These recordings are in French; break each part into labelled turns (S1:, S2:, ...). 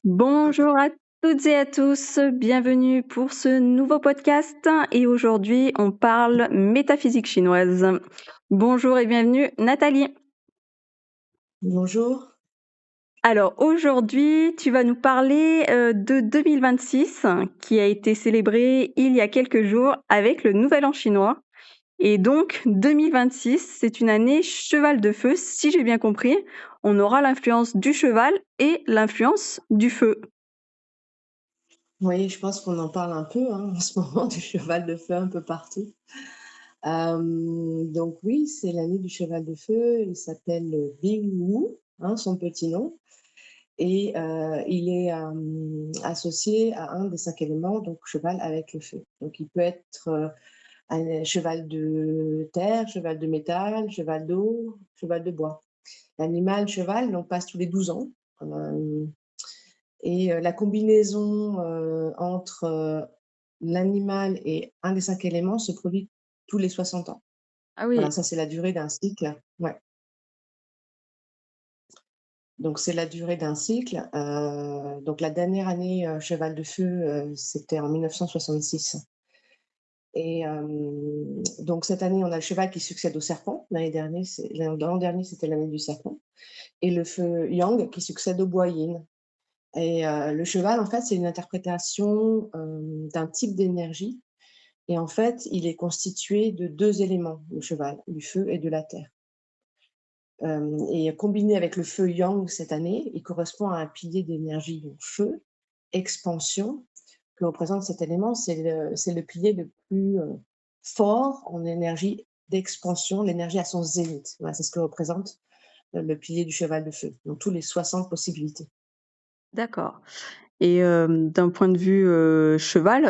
S1: Bonjour à toutes et à tous, bienvenue pour ce nouveau podcast et aujourd'hui on parle métaphysique chinoise. Bonjour et bienvenue Nathalie.
S2: Bonjour.
S1: Alors aujourd'hui tu vas nous parler de 2026 qui a été célébré il y a quelques jours avec le Nouvel An chinois. Et donc 2026 c'est une année cheval de feu, si j'ai bien compris. On aura l'influence du cheval et l'influence du feu.
S2: Oui, je pense qu'on en parle un peu, hein, en ce moment du cheval de feu un peu partout. Donc oui, c'est l'année du cheval de feu. Il s'appelle Bing Wu, hein, son petit nom, et il est associé à un des 5 éléments, donc cheval avec le feu. Donc il peut être un cheval de terre, cheval de métal, cheval d'eau, cheval de bois. L'animal cheval, on passe tous les 12 ans. Euh, Et la combinaison, entre, l'animal et un des 5 éléments se produit tous les 60 ans.
S1: Ah
S2: Voilà,
S1: oui,
S2: ça c'est la durée d'un cycle. Ouais, donc c'est la durée d'un cycle. Donc la dernière année, cheval de feu, c'était en 1966 et donc cette année, on a le cheval qui succède au serpent. L'an dernier, c'était l'année du serpent et le feu yang qui succède au bois yin. Et le cheval, en fait, c'est une interprétation, d'un type d'énergie et en fait, il est constitué de 2 éléments, le cheval, du feu et de la terre. Et combiné avec le feu yang cette année, il correspond à un pilier d'énergie, donc feu, expansion, que représente cet élément. C'est le pilier le plus, fort en énergie d'expansion, l'énergie à son zénith. Voilà, c'est ce que représente, le pilier du cheval de feu, donc tous les 60 possibilités.
S1: d'accord. Et d'un point de vue, cheval,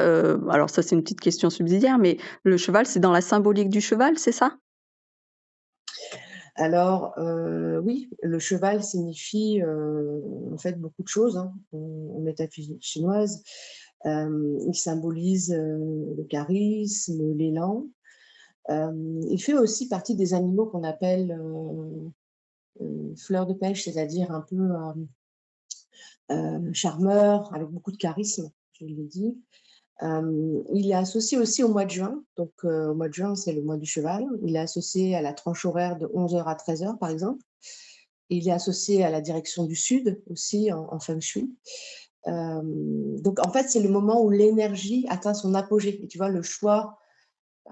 S1: alors ça c'est une petite question subsidiaire, mais le cheval, c'est dans la symbolique du cheval, c'est ça?
S2: Alors, oui, le cheval signifie, en fait beaucoup de choses, hein, en métaphysique chinoise. Il symbolise, le charisme, l'élan. Il fait aussi partie des animaux qu'on appelle, fleurs de pêche, c'est-à-dire un peu, charmeur, avec beaucoup de charisme, je l'ai dit. Il est associé aussi au mois de juin, donc au mois de juin, c'est le mois du cheval. Il est associé à la tranche horaire de 11 heures à 13 heures, par exemple. Il est associé à la direction du sud aussi en feng shui. Donc en fait, c'est le moment où l'énergie atteint son apogée et tu vois le choix,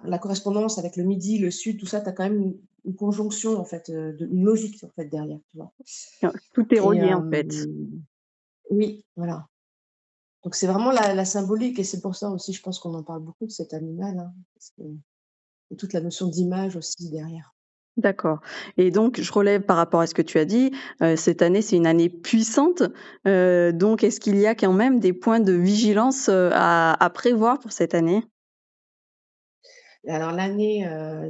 S2: la correspondance avec le midi, le sud, tout ça, tu as quand même une conjonction en fait, une logique en fait derrière, tu vois?
S1: Tout est
S2: Et
S1: relié en fait.
S2: oui, voilà. Donc c'est vraiment la symbolique et c'est pour ça aussi, je pense qu'on en parle beaucoup de cet animal, hein, parce que et toute la notion d'image aussi derrière.
S1: D'accord, et donc je relève par rapport à ce que tu as dit, cette année, c'est une année puissante, donc est-ce qu'il y a quand même des points de vigilance, à prévoir pour cette année?
S2: Et alors l'année,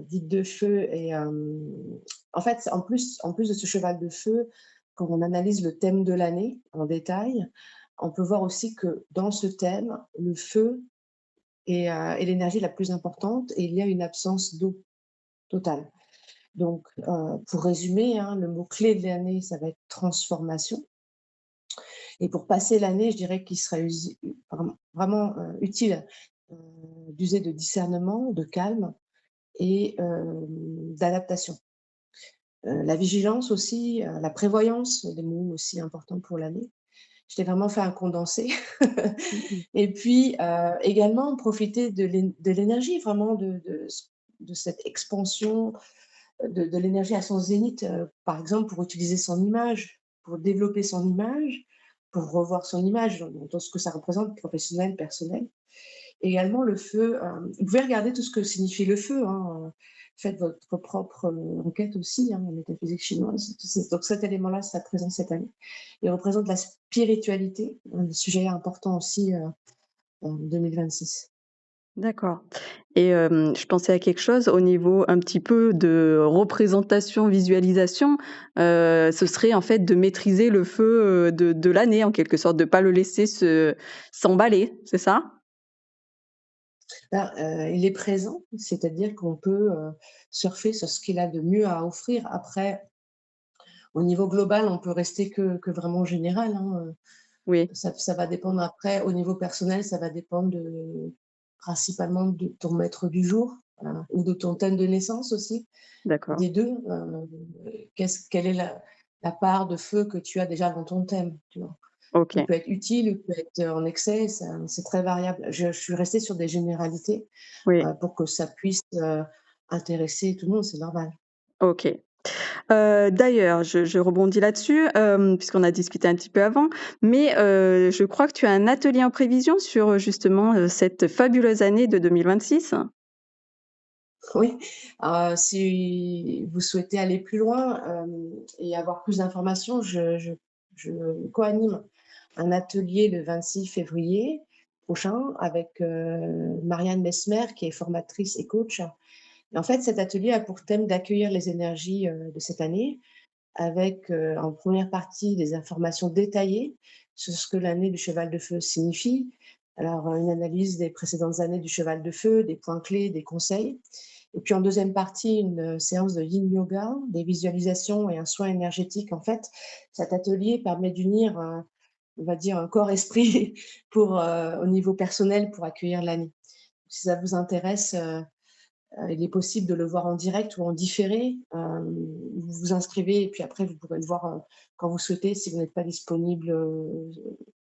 S2: dite de feu et en fait, en plus de ce cheval de feu, quand on analyse le thème de l'année en détail, on peut voir aussi que dans ce thème, le feu est l'énergie la plus importante et il y a une absence d'eau totale. Donc, pour résumer, hein, le mot clé de l'année, ça va être transformation et pour passer l'année, je dirais qu'il serait vraiment, utile, heu, d'user de discernement, de calme et d'adaptation. La vigilance aussi, la prévoyance, des mots aussi importants pour l'année. Je t'ai vraiment fait un condensé
S1: Mmh.
S2: et puis, également profiter de l'énergie vraiment de cette expansion, de l'énergie à son zénith, par exemple pour utiliser son image, pour développer son image, pour revoir son image dans ce que ça représente professionnel, personnel. Également le feu, vous pouvez regarder tout ce que signifie le feu, hein, faites votre propre, enquête aussi, hein, en métaphysique chinoise. Donc cet élément-là sera présent cette année. Il représente la spiritualité, un sujet important aussi, en 2026.
S1: D'accord, et je pensais à quelque chose au niveau un petit peu de représentation, visualisation, ce serait en fait de maîtriser le feu, de l'année en quelque sorte, de pas le laisser s'emballer, c'est ça?
S2: Ben, il est présent, c'est-à-dire qu'on peut, surfer sur ce qu'il a de mieux à offrir. Après, au niveau global, on peut rester que vraiment général, hein,
S1: Oui,
S2: Ça va dépendre après au niveau personnel, ça va dépendre principalement de ton maître du jour, ou de ton thème de naissance aussi,
S1: d'accord.
S2: des 2. Quelle est la part de feu que tu as déjà dans ton thème, tu vois? Qui
S1: OK.
S2: peut être utile ou peut être en excès, ça c'est très variable. Je suis restée sur des généralités,
S1: Oui,
S2: pour que ça puisse, intéresser tout le monde, c'est normal.
S1: OK. D'ailleurs, je rebondis là-dessus, puisqu'on a discuté un petit peu avant, mais je crois que tu as un atelier en prévision sur, justement, cette fabuleuse année de 2026?
S2: Oui, si vous souhaitez aller plus loin, et avoir plus d'informations, je co-anime un atelier le 26 février prochain avec, Marianne Messmer qui est formatrice et coach. Et en fait, cet atelier a pour thème d'accueillir les énergies, de cette année avec, en première partie des informations détaillées sur ce que l'année du cheval de feu signifie. Alors, une analyse des précédentes années du cheval de feu, des points clés, des conseils. Et puis en deuxième partie, une séance de yin yoga, des visualisations et un soin énergétique. En fait, cet atelier permet d'unir, on va dire, un corps-esprit pour, au niveau personnel pour accueillir l'année. Si ça vous intéresse, il est possible de le voir en direct ou en différé. Vous vous inscrivez et puis après vous pourrez le voir, quand vous souhaitez si vous n'êtes pas disponible,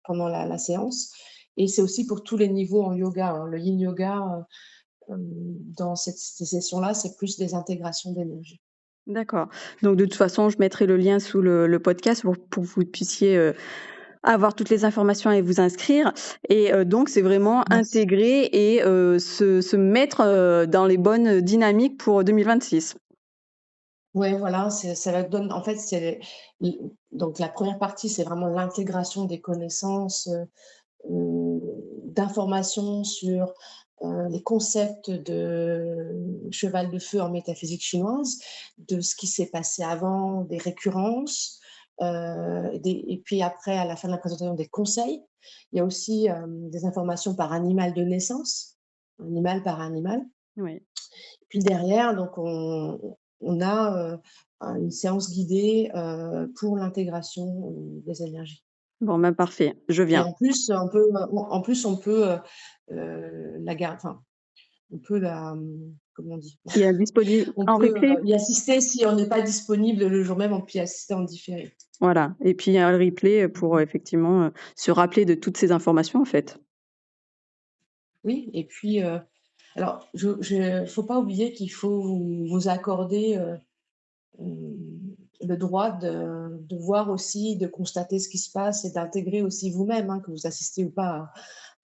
S2: pendant la séance. Et c'est aussi pour tous les niveaux en yoga, hein. Le yin yoga, dans ces sessions-là, c'est plus des intégrations d'énergie.
S1: D'accord. Donc de toute façon, je mettrai le lien sous le podcast pour que vous puissiez, avoir toutes les informations et vous inscrire et donc c'est vraiment
S2: Merci.
S1: intégrer et se mettre, dans les bonnes dynamiques pour 2026.
S2: Ouais, voilà, ça va donne en fait, c'est l donc la première partie, c'est vraiment l'intégration des connaissances, heu, d'informations sur, les concepts de cheval de feu en métaphysique chinoise, de ce qui s'est passé avant, des récurrences, et puis après, à la fin de la présentation, des conseils. Il y a aussi, des informations par animal de naissance, animal par animal.
S1: Oui.
S2: Puis derrière, donc on a, une séance guidée, pour l'intégration, des énergies.
S1: Bon, ben, parfait, je
S2: Et
S1: viens.
S2: en plus, la gar enfin, on peut la, comment on dit?
S1: Il est disponible
S2: On
S1: en
S2: peut,
S1: replay?
S2: y assister si on n'est pas disponible le jour même, on peut y assister en différé.
S1: Voilà et puis il y a un replay, pour, effectivement, se rappeler de toutes ces informations, en fait.
S2: Oui et puis, alors faut pas oublier qu'il faut vous accorder, le droit de voir aussi, de constater ce qui se passe et d'intégrer aussi vous-même, hein, que vous assistez ou pas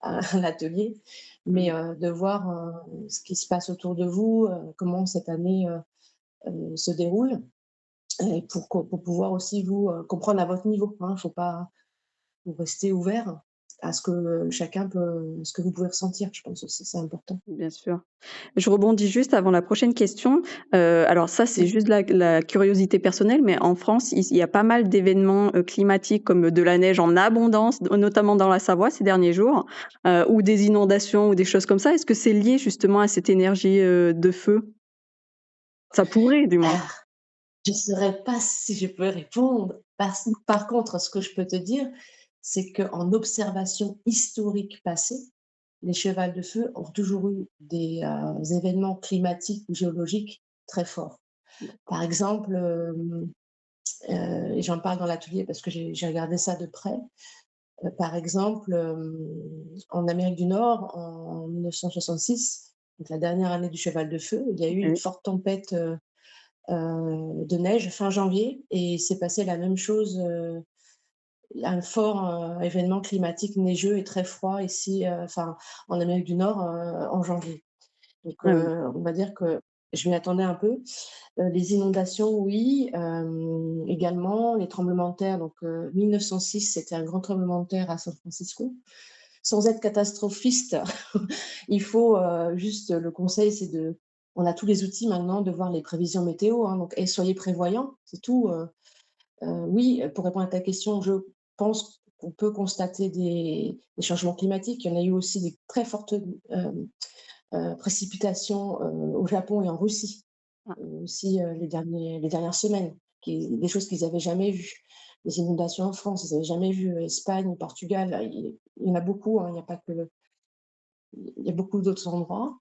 S2: à l'atelier, mais
S1: Mmh.
S2: de voir, ce qui se passe autour de vous, comment cette année, se déroule et pour pouvoir aussi vous, comprendre à votre niveau, hein. Faut pas vous rester ouvert à ce que chacun peut ce que vous pouvez ressentir, je pense aussi, c'est important.
S1: Bien sûr. Je rebondis juste avant la prochaine question. Alors ça, c'est
S2: Oui.
S1: juste la curiosité personnelle, mais en France, il y a pas mal d'événements, climatiques comme de la neige en abondance, notamment dans la Savoie ces derniers jours, ou des inondations ou des choses comme ça. Est-ce que c'est lié justement à cette énergie, de feu? Ça pourrait du moins.
S2: Alors, je ne saurais pas si je peux répondre. Par contre, ce que je peux te dire, c'est qu'en observation historique passée, les chevals de feu ont toujours eu des, événements climatiques ou géologiques très forts. Par exemple, et j'en parle dans l'atelier parce que j'ai regardé ça de près. Par exemple, en Amérique du Nord, en 1966, donc la dernière année du cheval de feu, il y a eu une
S1: Oui.
S2: forte tempête, de neige fin janvier et il s'est passé la même chose, un fort, événement climatique neigeux et très froid ici, enfin en Amérique du Nord, en janvier. Donc,
S1: Ah oui.
S2: on va dire que je m'y attendais un peu. Les inondations, oui, également les tremblements de terre, donc 1906, c'était un grand tremblement de terre à San Francisco. Sans être catastrophiste, il faut, juste le conseil, c'est de on a tous les outils maintenant de voir les prévisions météo, hein, donc et soyez prévoyants, c'est tout, oui, pour répondre à ta question, je pense qu'on peut constater des changements climatiques. Il y en a eu aussi des très fortes, précipitations, au Japon et en Russie,
S1: Ah
S2: aussi, les dernières semaines, des choses qu'ils n'avaient jamais vues. les inondations en France, ils avaient jamais vu, Espagne, Portugal, il y en a beaucoup, hein, il y a pas que il y a beaucoup d'autres endroits.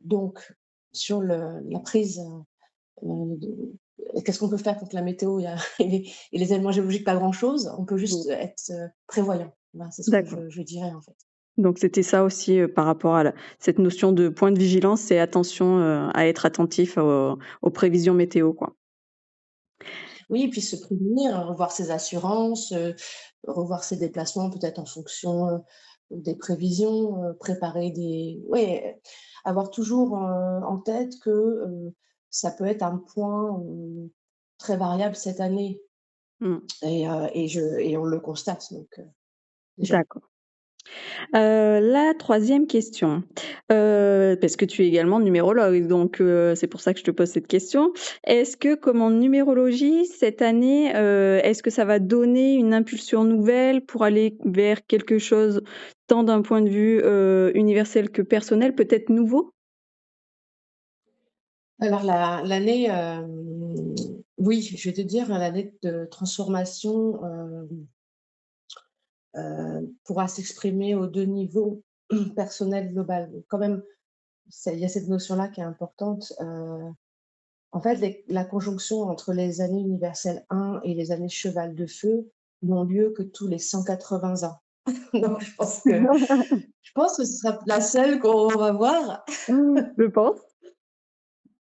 S2: Donc sur la prise, de qu'est-ce qu'on peut faire contre la météo? Il y a et les éléments géologiques, pas grand-chose. On peut
S1: Mmh.
S2: juste être, prévoyant. Voilà, c'est ce que
S1: D'accord.
S2: je dirais, en fait.
S1: Donc c'était ça aussi, par rapport à la cette notion de point de vigilance et attention, à être attentif aux prévisions météo, quoi.
S2: Oui, et puis se prémunir, revoir ses assurances, revoir ses déplacements peut-être en fonction, des prévisions, préparer des ouais, avoir toujours, en tête que, ça peut être un point, très variable cette année
S1: Mmh.
S2: et on le constate donc déjà.
S1: D'accord. La troisième question, parce que tu es également numérologue, donc c'est pour ça que je te pose cette question. Est-ce que comme en numérologie, cette année, est-ce que ça va donner une impulsion nouvelle pour aller vers quelque chose tant d'un point de vue, universel que personnel, peut-être nouveau?
S2: Alors l'année, oui, je vais te dire, l'année de transformation, pourra s'exprimer aux 2 niveaux, personnel, global. Donc quand même, c'est il y a cette notion-là qui est importante. En fait, la conjonction entre les années universelles 1 et les années cheval de feu n'ont lieu que tous les 180 ans. Donc je pense que ce sera la seule qu'on va voir.
S1: Je pense.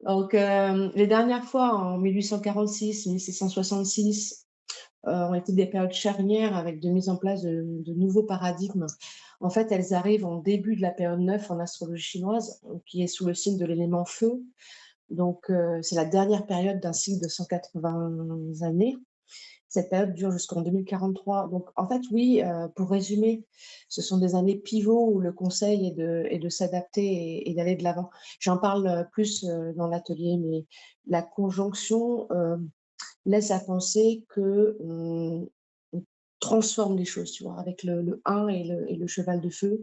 S2: Donc les dernières fois en 1846, 1666, ont été des périodes charnières avec de mise en place de nouveaux paradigmes. En fait, elles arrivent en début de la période 9 en astrologie chinoise, qui est sous le signe de l'élément feu. Donc, c'est la dernière période d'un cycle de 180 années. Cette période dure jusqu'en 2043. Donc, en fait, oui, pour résumer, ce sont des années pivots où le conseil est de s'adapter et d'aller de l'avant. J'en parle plus dans l'atelier, mais la conjonction laisse à penser que on transforme les choses, tu vois, avec le 1 et le cheval de feu.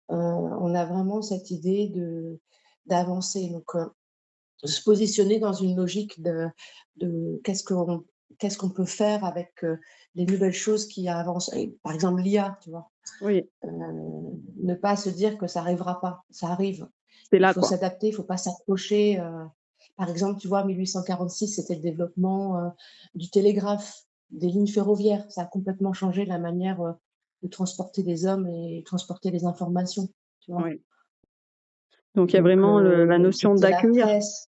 S2: On a vraiment cette idée d'avancer. Donc, se positionner dans une logique de qu'est-ce qu'on peut faire avec, les nouvelles choses qui avancent et par exemple l'IA, tu vois?
S1: Oui,
S2: Ne pas se dire que ça arrivera pas, ça arrive.
S1: c'est
S2: Il
S1: là,
S2: faut
S1: quoi.
S2: s'adapter, il faut pas s'accrocher, par exemple, tu vois, 1846, c'était le développement, du télégraphe, des lignes ferroviaires. Ça a complètement changé la manière, de transporter les hommes et transporter les informations, tu vois?
S1: Oui. Donc il y a
S2: Donc
S1: vraiment le la notion
S2: c'était la
S1: d'accueillir.
S2: presse.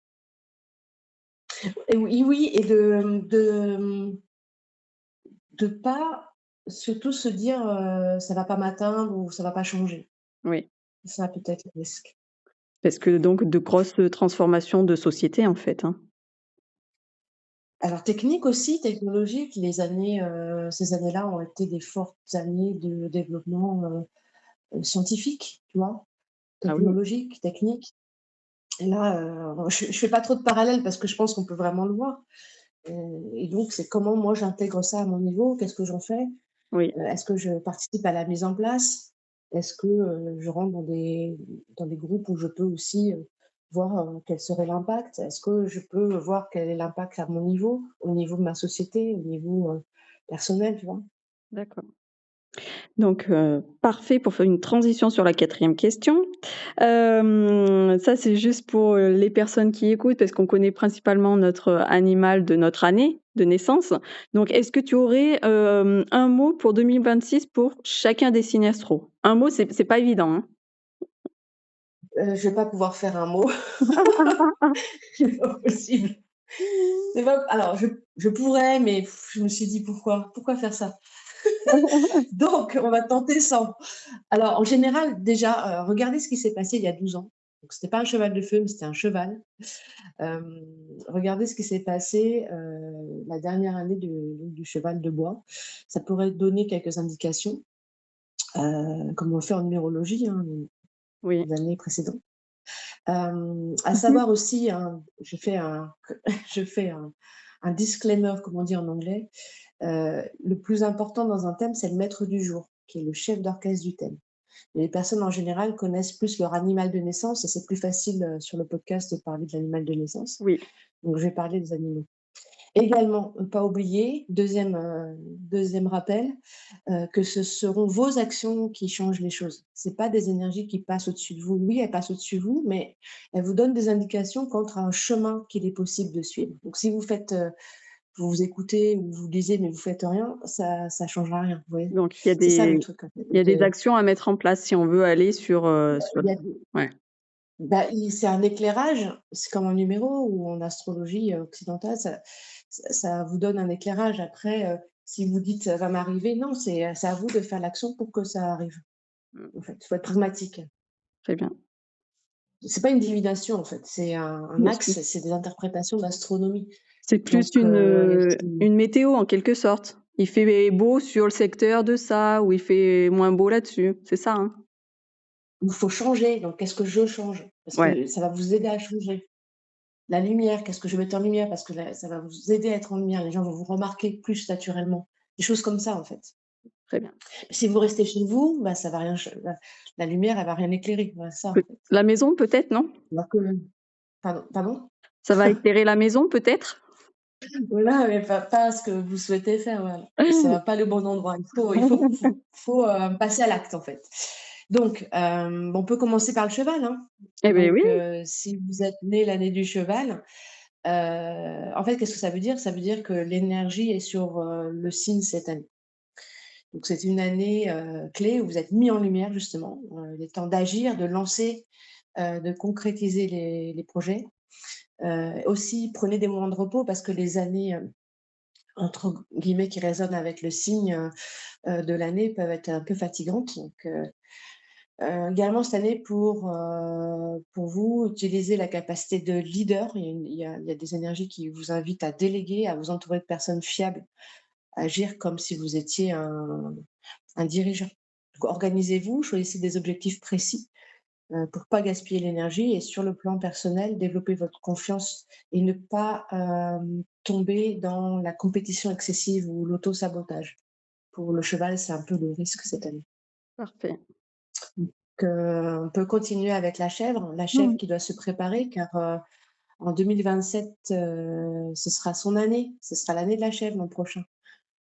S2: Et oui, oui et de pas surtout se dire, «Ça va pas m'atteindre» ou «Ça va pas changer».
S1: Oui,
S2: C'est ça peut-être le risque.
S1: parce que donc de grosses transformations de société, en fait, hein.
S2: Alors technique aussi, technologique, ces années-là ont été des fortes années de développement, scientifique, tu vois?
S1: Ah oui,
S2: Technologique, technique et là, je fais pas trop de parallèles parce que je pense qu'on peut vraiment le voir, et donc c'est comment moi j'intègre ça à mon niveau? Qu'est-ce que j'en fais?
S1: oui,
S2: Est-ce que je participe à la mise en place? Est-ce que, je rentre dans des groupes où je peux aussi, voir, quel serait l'impact? Est-ce que je peux voir quel est l'impact à mon niveau, au niveau de ma société, au niveau, personnel, tu vois?
S1: d'accord. Donc, parfait pour faire une transition sur la quatrième question. Ça, c'est juste pour, les personnes qui écoutent, parce qu'on connaît principalement notre animal de notre année de naissance. Donc, est-ce que tu aurais, un mot pour 2026 pour chacun des signes astro? Un mot, c'est pas évident, hein?
S2: Je vais pas pouvoir faire un mot, c'est pas possible. C'est pas alors je pourrais, mais je me suis dit: «Pourquoi faire ça?» Donc on va tenter sans. Alors en général, déjà, regardez ce qui s'est passé il y a 12 ans. Donc c'était pas un cheval de feu, mais c'était un cheval. Regardez ce qui s'est passé, la dernière année du cheval de bois. Ça pourrait donner quelques indications, comme on le fait en numérologie, hein,
S1: Oui.
S2: les années précédentes. À savoir aussi, hein, je fais un disclaimer, comme on dit en anglais. Le plus important dans un thème, c'est le maître du jour, qui est le chef d'orchestre du thème. Et les personnes en général connaissent plus leur animal de naissance et c'est plus facile, sur le podcast de parler de l'animal de naissance.
S1: Oui.
S2: Donc je vais parler des animaux. Également, ne pas oublier, 2e rappel, que ce seront vos actions qui changent les choses. C'est pas des énergies qui passent au-dessus de vous. Oui, elles passent au-dessus de vous, mais elles vous donnent des indications quant à un chemin qu'il est possible de suivre. Donc si vous faites, vous vous écoutez ou vous lisez, mais vous faites rien, ça changera rien, vous voyez?
S1: Donc il y a
S2: C'est ça le
S1: des
S2: truc, en fait.
S1: il y a
S2: Donc,
S1: des actions à mettre en place si on veut aller sur
S2: il y a des
S1: ouais.
S2: bah, i c'est un éclairage, c'est comme un numéro ou en astrologie, occidentale, ça vous donne un éclairage. Après, si vous dites: «Ça va m'arriver», non, c'est à vous de faire l'action pour que ça arrive,
S1: Mmh,
S2: en fait. Il faut être pragmatique.
S1: très bien.
S2: C'est pas une divination, en fait, c'est un
S1: Bien sûr.
S2: axe, c'est des interprétations d'astronomie.
S1: C'est plus
S2: Donc,
S1: une météo en quelque sorte. Il fait beau sur le secteur de ça ou il fait moins beau là-dessus, c'est ça, hein?
S2: il faut changer, donc qu'est-ce que je change? Parce
S1: Ouais,
S2: que ça va vous aider à changer. La lumière, qu'est-ce que je vais mettre en lumière? Parce que là, ça va vous aider à être en lumière. Les gens vont vous remarquer plus naturellement. Des choses comme ça, en fait.
S1: très bien.
S2: Si vous restez chez vous, bah, ça va rien ch la lumière, elle va rien éclairer. Voilà, ça, en
S1: Peut
S2: fait.
S1: la maison peut-être, non?
S2: Alors que pardon?
S1: Ça va éclairer la maison peut-être?
S2: Voilà, mais pas ce que vous souhaitez faire, voilà. Ça va pas le bon endroit. Il faut passer à l'acte, en fait. Donc, on peut commencer par le cheval, hein.
S1: Eh beh, oui,
S2: Donc, si vous êtes né l'année du cheval, en fait, qu'est-ce que ça veut dire? Ça veut dire que l'énergie est sur, le signe cette année. Donc c'est une année, clé où vous êtes mis en lumière justement, il est temps d'agir, de lancer, de concrétiser les projets. Aussi prenez des moments de repos parce que les années, entre guillemets «qui résonnent avec le signe», de l'année peuvent être un peu fatigantes. Donc, également cette année pour vous, utiliser la capacité de leader. Il y a des énergies qui vous invitent à déléguer, à vous entourer de personnes fiables, agir comme si vous étiez un dirigeant. Donc organisez-vous, choisissez des objectifs précis, pour pas gaspiller l'énergie et sur le plan personnel, développer votre confiance et ne pas, tomber dans la compétition excessive ou l'auto-sabotage. Pour le cheval, c'est un peu le risque cette année.
S1: parfait.
S2: Donc, on peut continuer avec la chèvre
S1: Mmh.
S2: qui doit se préparer car, en 2027, ce sera son année, ce sera l'année de la chèvre l'an prochain.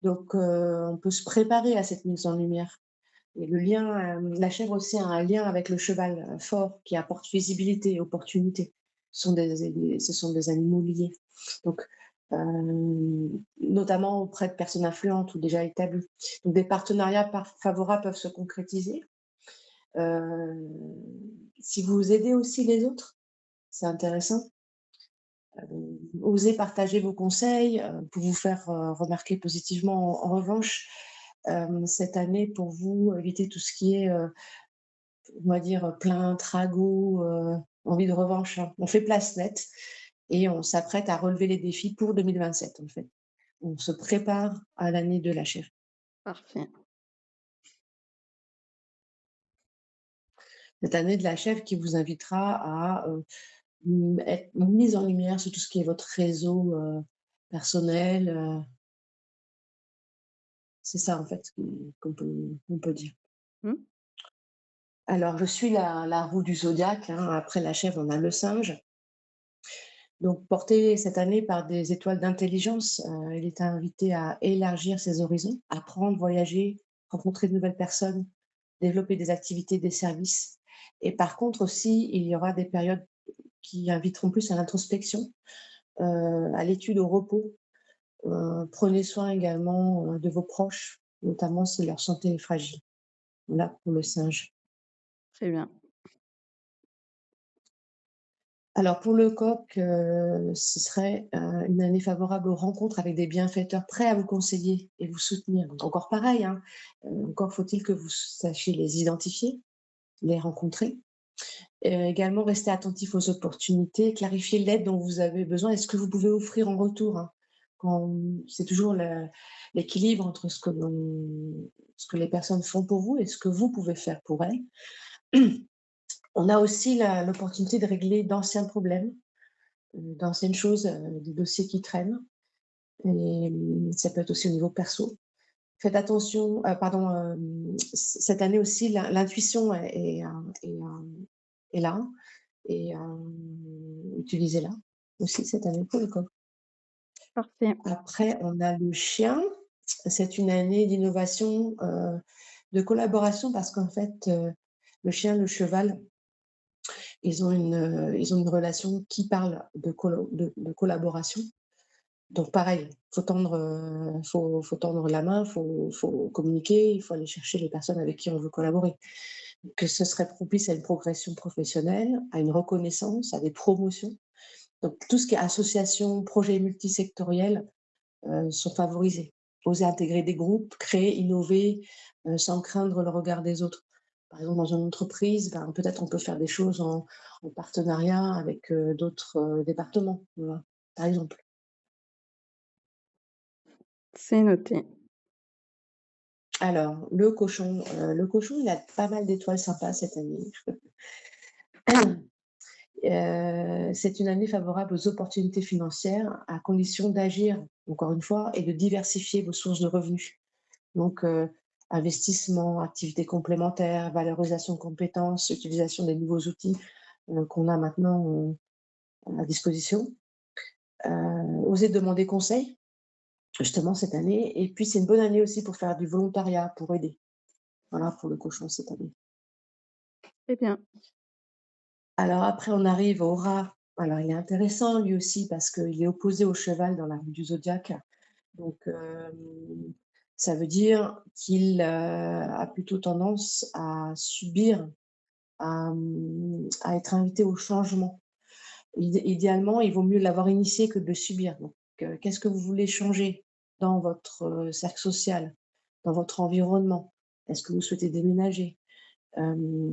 S2: Donc, on peut se préparer à cette mise en lumière. Et le lien, la chèvre aussi a un lien avec le cheval, fort qui apporte visibilité et opportunité. Ce sont des animaux liés. Donc, notamment auprès de personnes influentes ou déjà établies. Donc des partenariats favorables peuvent se concrétiser. Heu, Si vous aidez aussi les autres, c'est intéressant. Osez partager vos conseils, pour vous faire, remarquer positivement. En revanche, cette année pour vous, évitez tout ce qui est, on va dire, plainte, ragot, envie de revanche, hein. On fait place nette et on s'apprête à relever les défis pour 2027, en fait. On se prépare à l'année de la chèvre.
S1: Parfait.
S2: Cette année de la chèvre qui vous invitera à, être mise en lumière sur tout ce qui est votre réseau, personnel, c'est ça, en fait, qu'on peut dire.
S1: Mmh.
S2: Alors je suis la roue du zodiaque, hein, après la chèvre, on a le singe. Donc porté cette année par des étoiles d'intelligence, il est invité à élargir ses horizons, apprendre, voyager, rencontrer de nouvelles personnes, développer des activités, des services. Et par contre aussi, il y aura des périodes qui inviteront plus à l'introspection, à l'étude, au repos. Prenez soin également, de vos proches, notamment si leur santé est fragile. Voilà pour le singe.
S1: Très bien.
S2: Alors pour le coq, ce serait, une année favorable aux rencontres avec des bienfaiteurs prêts à vous conseiller et vous soutenir. Donc encore pareil, hein, encore faut-il que vous sachiez les identifier, les rencontrer. Également rester attentif aux opportunités, clarifier l'aide dont vous avez besoin et ce que vous pouvez offrir en retour, hein. Quand c'est toujours l'équilibre entre ce que les personnes font pour vous et ce que vous pouvez faire pour elles. On a aussi l'opportunité de régler d'anciens problèmes, d'anciennes choses, des dossiers qui traînent et ça peut être aussi au niveau perso. Faites attention, pardon, cette année aussi l'intuition est là et utilisez-la aussi cette année pour le coq.
S1: Parfait.
S2: Après, on a le chien. C'est une année d'innovation, de collaboration parce qu'en fait, le chien, le cheval, ils ont une relation qui parle de collaboration. Donc pareil, faut tendre la main, faut communiquer, il faut aller chercher les personnes avec qui on veut collaborer. Que ce serait propice à une progression professionnelle, à une reconnaissance, à des promotions. Donc tout ce qui est association, projet multisectoriel, sont favorisés. Oser intégrer des groupes, créer, innover, sans craindre le regard des autres. Par exemple, dans une entreprise, ben, peut-être on peut faire des choses en partenariat avec, d'autres, départements, voilà, par exemple.
S1: C'est noté.
S2: Alors, le cochon, il a pas mal d'étoiles sympas cette année. C'est une année favorable aux opportunités financières, à condition d'agir, encore une fois, et de diversifier vos sources de revenus. Donc, investissement, activités complémentaires, valorisation de compétences, utilisation des nouveaux outils, qu'on a maintenant, à disposition. Oser demander conseil, justement cette année, et puis c'est une bonne année aussi pour faire du volontariat, pour aider. Voilà pour le cochon cette année.
S1: Très bien.
S2: Alors après, on arrive au rat. Alors il est intéressant lui aussi parce qu'il est opposé au cheval dans la roue du zodiaque. Donc, ça veut dire qu'il, a plutôt tendance à subir, à être invité au changement. Idéalement, il vaut mieux l'avoir initié que de le subir. Donc, qu'est-ce que vous voulez changer dans votre, cercle social, dans votre environnement? Est-ce que vous souhaitez déménager?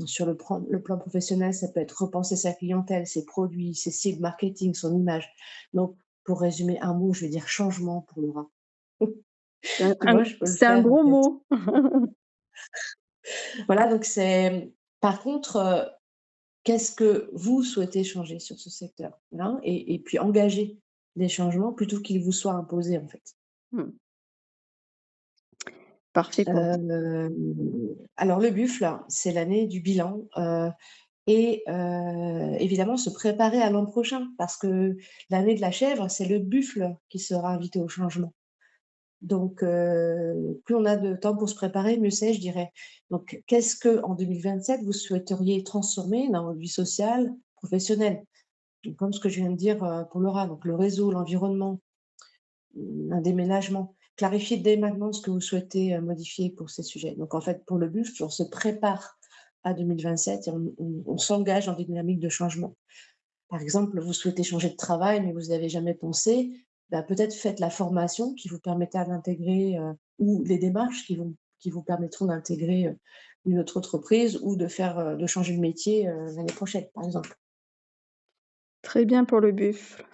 S2: Sur le plan professionnel, ça peut être repenser sa clientèle, ses produits, ses cibles marketing, son image. Donc, pour résumer un mot, je vais dire changement pour le rat.
S1: C'est un
S2: Tu
S1: un
S2: vois, je peux le
S1: c'est un
S2: faire en
S1: gros
S2: fait.
S1: mot.
S2: Voilà, donc c'est par contre, qu'est-ce que vous souhaitez changer sur ce secteur? Voilà, et puis engager des changements plutôt qu'ils vous soient imposés, en fait.
S1: Mmh. Parfait pour
S2: Alors le buffle, c'est l'année du bilan, et évidemment se préparer à l'an prochain parce que l'année de la chèvre, c'est le buffle qui sera invité au changement. Donc plus on a de temps pour se préparer, mieux c'est, je dirais. Donc qu'est-ce qu'en 2027 vous souhaiteriez transformer dans votre vie sociale, professionnelle? Donc comme ce que je viens de dire, pour Laura, donc le réseau, l'environnement, un déménagement. Clarifiez dès maintenant ce que vous souhaitez, modifier pour ces sujets. Donc en fait, pour le buffle, on se prépare à 2027 et on s'engage dans des dynamiques de changement. Par exemple, vous souhaitez changer de travail, mais vous n'y avez jamais pensé, bah, peut-être faites la formation qui vous permettra d'intégrer, ou les démarches qui vous permettront d'intégrer, une autre entreprise ou de changer de métier, l'année prochaine, par exemple.
S1: très bien pour le buffle.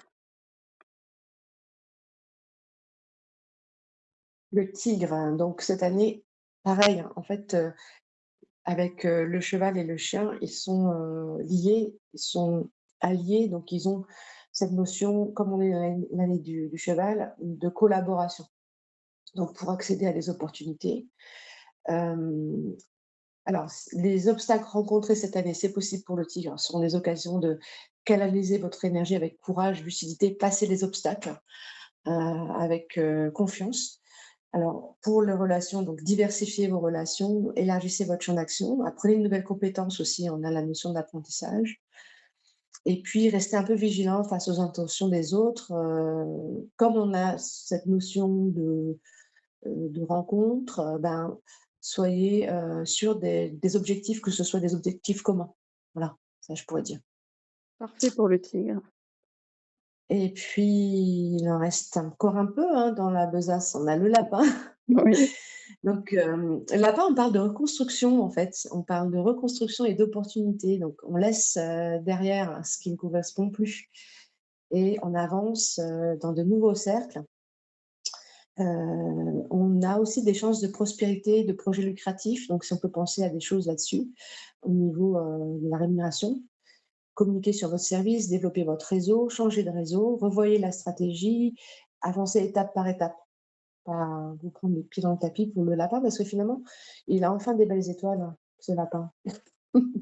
S2: Le tigre, hein, donc cette année, pareil, hein, en fait, avec, le cheval et le chien, ils sont, liés, ils sont alliés, donc ils ont cette notion, comme on est dans l'année du cheval, de collaboration. Donc pour accéder à des opportunités, hem, alors les obstacles rencontrés cette année, c'est possible pour le tigre, sont des occasions de canaliser votre énergie avec courage, lucidité, passer les obstacles, avec, confiance. Alors pour les relations, donc diversifiez vos relations, élargissez votre champ d'action, apprenez une nouvelle compétence aussi, on a la notion d'apprentissage, et puis restez un peu vigilant face aux intentions des autres, comme on a cette notion de rencontre, ben, soyez, sûrs des objectifs, que ce soit des objectifs communs. Voilà, ça je pourrais dire.
S1: Parfait pour le tigre.
S2: Et puis il en reste encore un peu, hein, dans la besace, on a le lapin.
S1: Oui,
S2: Donc, là-bas, on parle de reconstruction, en fait. On parle de reconstruction et d'opportunités. Donc, on laisse, derrière ce qui ne correspond plus et on avance, dans de nouveaux cercles. On a aussi des chances de prospérité, de projets lucratifs. Donc, si on peut penser à des choses là-dessus, au niveau, de la rémunération. Communiquer sur votre service, développer votre réseau, changer de réseau, revoyez la stratégie, avancez étape par étape. Pas vous prendre les pieds dans le tapis pour le lapin parce que finalement, il a enfin des belles étoiles, hein, ce lapin.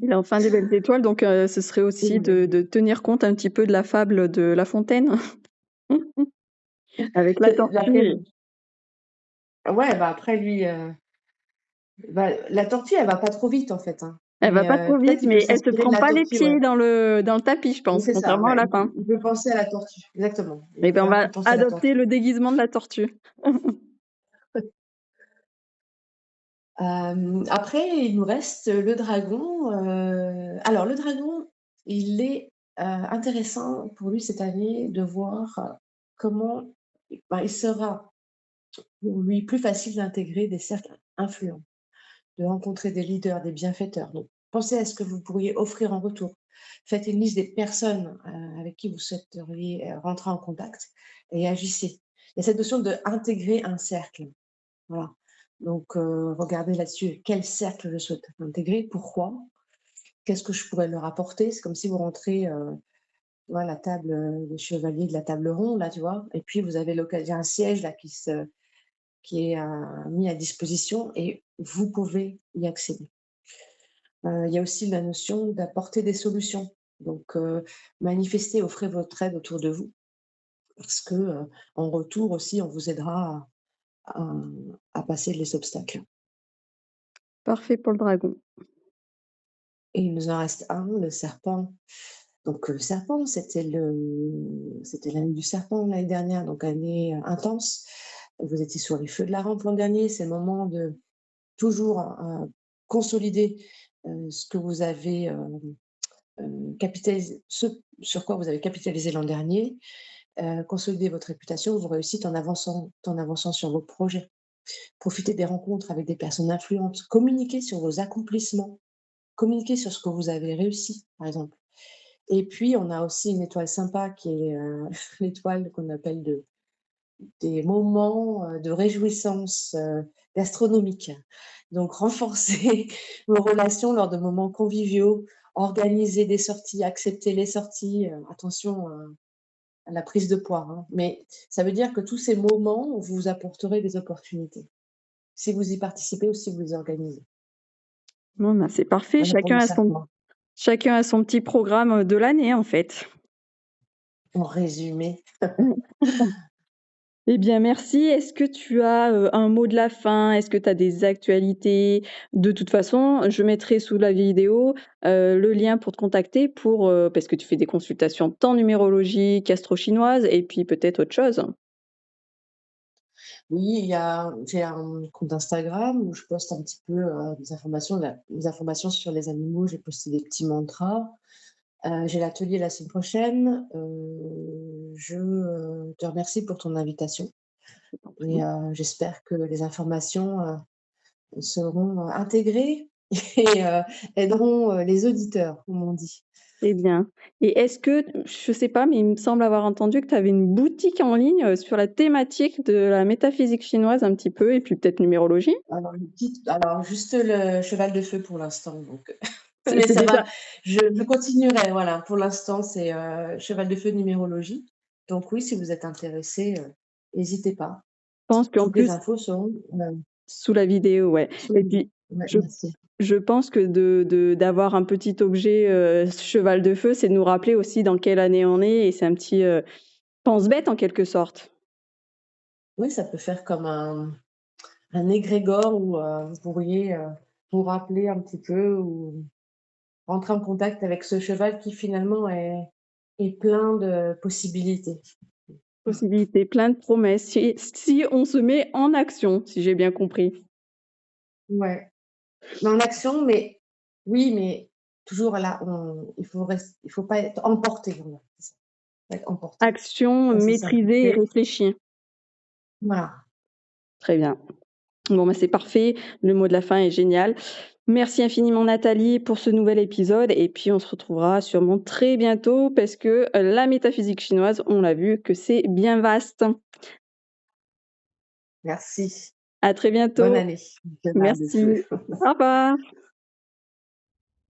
S1: il a enfin des belles étoiles, donc ce serait aussi de
S2: Et
S1: tenir compte un petit peu de la fable de La Fontaine. Avec la
S2: C'est
S1: tortue.
S2: laquelle? Ouais, bah, après lui, bah, la tortue, elle va pas trop vite, en fait, hein,
S1: Elle va
S2: mais
S1: pas trop vite,
S2: peut-être il peut
S1: mais elle se
S2: s'inspirer de
S1: prend
S2: la
S1: pas les
S2: tortue, ouais.
S1: pieds dans le tapis, je
S2: Oui,
S1: pense,
S2: c'est ça,
S1: contrairement au
S2: ouais,
S1: lapin.
S2: il peut penser à la tortue, exactement. Il
S1: Eh
S2: va
S1: ben, on
S2: faire un
S1: va
S2: peu penser à la
S1: adopter
S2: tortue.
S1: le déguisement de la tortue.
S2: Après, il nous reste le dragon, alors le dragon, il est, intéressant pour lui cette année de voir, comment, bah, il sera pour lui plus facile d'intégrer des cercles influents, de rencontrer des leaders, des bienfaiteurs. Donc pensez à ce que vous pourriez offrir en retour. Faites une liste des personnes, avec qui vous souhaiteriez, rentrer en contact et agissez. Il y a cette notion d'intégrer un cercle. Voilà. Donc, regardez là-dessus, quel cercle je souhaite intégrer, pourquoi, qu'est-ce que je pourrais leur apporter? C'est comme si vous rentrez, tu vois, la table, des chevaliers de la table ronde, là, tu vois? Et puis vous avez il y a un siège là qui est, mis à disposition et vous pouvez y accéder. Il y a aussi la notion d'apporter des solutions. Donc, manifestez, offrez votre aide autour de vous parce que, en retour aussi, on vous aidera à à passer les obstacles.
S1: Parfait pour le dragon.
S2: Et il nous en reste un, le serpent. Donc, le serpent, c'était l'année du serpent l'année dernière, donc année, intense. Vous étiez sur les feux de la rampe l'an dernier. C'est le moment de toujours, consolider, ce que vous avez, capitalisé, ce sur quoi vous avez capitalisé l'an dernier, consolider votre réputation, vos réussites en avançant sur vos projets. Profitez des rencontres avec des personnes influentes. Communiquez sur vos accomplissements. Communiquez sur ce que vous avez réussi, par exemple. Et puis, on a aussi une étoile sympa qui est, l'étoile qu'on appelle des moments, de réjouissance, gastronomiques. Donc renforcer vos relations lors de moments conviviaux, organiser des sorties, accepter les sorties, attention, à la prise de poids, hein. Mais ça veut dire que tous ces moments, vous apporterez des opportunités, si vous y participez ou si vous les organisez.
S1: Bon, ben, c'est parfait,
S2: Voilà pour le serpent.
S1: chacun a son petit programme, de l'année, en fait.
S2: En résumé.
S1: Eh bien, merci. Est-ce que tu as, un mot de la fin? Est-ce que tu as des actualités? De toute façon, je mettrai sous la vidéo, le lien pour te contacter pour, parce que tu fais des consultations tant numérologique, astro-chinoise et puis peut-être autre chose?
S2: Oui, j'ai un compte Instagram où je poste un petit peu, des informations sur les animaux. J'ai posté des petits mantras. J'ai l'atelier la semaine prochaine. Je te remercie pour ton invitation
S1: Je t'en
S2: et
S1: prie.
S2: j'espère que les informations, seront, intégrées et aideront, les auditeurs, comme on dit.
S1: C'est bien. Et est-ce que je sais pas, mais il me semble avoir entendu que tu avais une boutique en ligne, sur la thématique de la métaphysique chinoise un petit peu et puis peut-être numérologie?
S2: Alors juste le cheval de feu pour l'instant, donc mais
S1: C'est
S2: ça
S1: déjà
S2: va, je continuerai, voilà. Pour l'instant, c'est, cheval de feu numérologie. Donc oui, si vous êtes intéressés, hésitez pas.
S1: je pense qu'en
S2: Toutes les
S1: plus
S2: infos seront,
S1: sous la vidéo, ouais.
S2: sous la
S1: Et
S2: vidéo.
S1: puis
S2: Ouais,
S1: je
S2: merci.
S1: je pense que d'avoir un petit objet, cheval de feu, c'est de nous rappeler aussi dans quelle année on est et c'est un petit, pense-bête en quelque sorte.
S2: Oui, ça peut faire comme un égrégore où, vous pourriez, vous rappeler un petit peu ou rentrer en contact avec ce cheval qui finalement est plein de possibilités.
S1: Possibilités, plein de promesses, si on se met en action, si j'ai bien compris.
S2: Ouais. Mais en action, mais oui, mais toujours là, il faut pas être emporté, voilà, c'est ça, pas être emporté.
S1: Action
S2: Passer
S1: maîtrisée et
S2: s'impliquer,
S1: réfléchie.
S2: voilà.
S1: Très bien. Bon, bah, c'est parfait. Le mot de la fin est génial. Merci infiniment Nathalie pour ce nouvel épisode et puis on se retrouvera sûrement très bientôt parce que la métaphysique chinoise, on l'a vu que c'est bien vaste.
S2: Merci.
S1: À très
S2: Bonne
S1: bientôt.
S2: année. Cheval de
S1: Merci.
S2: feu.
S1: Au revoir.